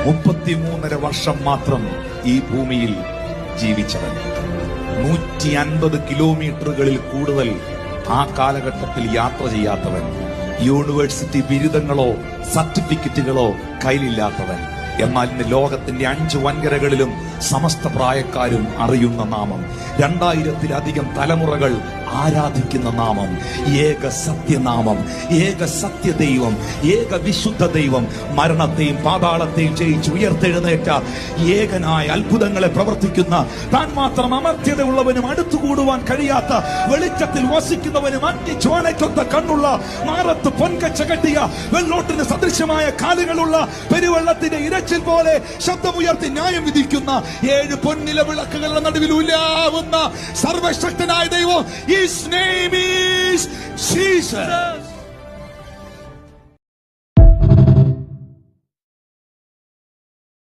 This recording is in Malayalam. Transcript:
33.5 വർഷം മാത്രം ഈ ഭൂമിയിൽ ജീവിച്ചവൻ. 150 കിലോമീറ്ററുകളിൽ കൂടുതൽ ആ കാലഘട്ടത്തിൽ യാത്ര ചെയ്യാത്തവൻ. യൂണിവേഴ്സിറ്റി ബിരുദങ്ങളോ സർട്ടിഫിക്കറ്റുകളോ കയ്യിലില്ലാത്തവൻ. എന്നാൽ ഇന്ന് ലോകത്തിന്റെ 5 വൻകരകളിലും സമസ്ത പ്രായക്കാരും അറിയുന്ന നാമം, 2000-ലധികം തലമുറകൾ ആരാധിക്കുന്ന നാമം, ഏക സത്യനാമം, ഏക സത്യദൈവം, ഏക വിശുദ്ധ ദൈവം, മരണത്തെയും പാതാളത്തെയും ജയിച്ച് ഉയർത്തെഴുന്നേറ്റ ഏകനായ അത്ഭുതങ്ങളെ പ്രവർത്തിക്കുന്ന, താൻ മാത്രം അമർത്യതയുള്ളവനും അടുത്തുകൂടുവാൻ കഴിയാത്ത വെളിച്ചത്തിൽ വസിക്കുന്നവനും അഗ്നിജ്വാലയ്ക്കൊത്ത കണ്ണുള്ള, മാറത്ത് പൊൻകച്ച കെട്ടിയ, വെള്ളോട്ടിന് സദൃശമായ കാലുകളുള്ള, പെരുവെള്ളത്തിന്റെ ഇരച്ചിൽ പോലെ ശബ്ദമുയർത്തി ന്യായം വിധിക്കുന്ന, 7 പൊന്നില വിളക്കുകളുടെ നടുവിൽ ഉലാവുന്ന സർവശക്തനായ ദൈവം. His name is Jesus.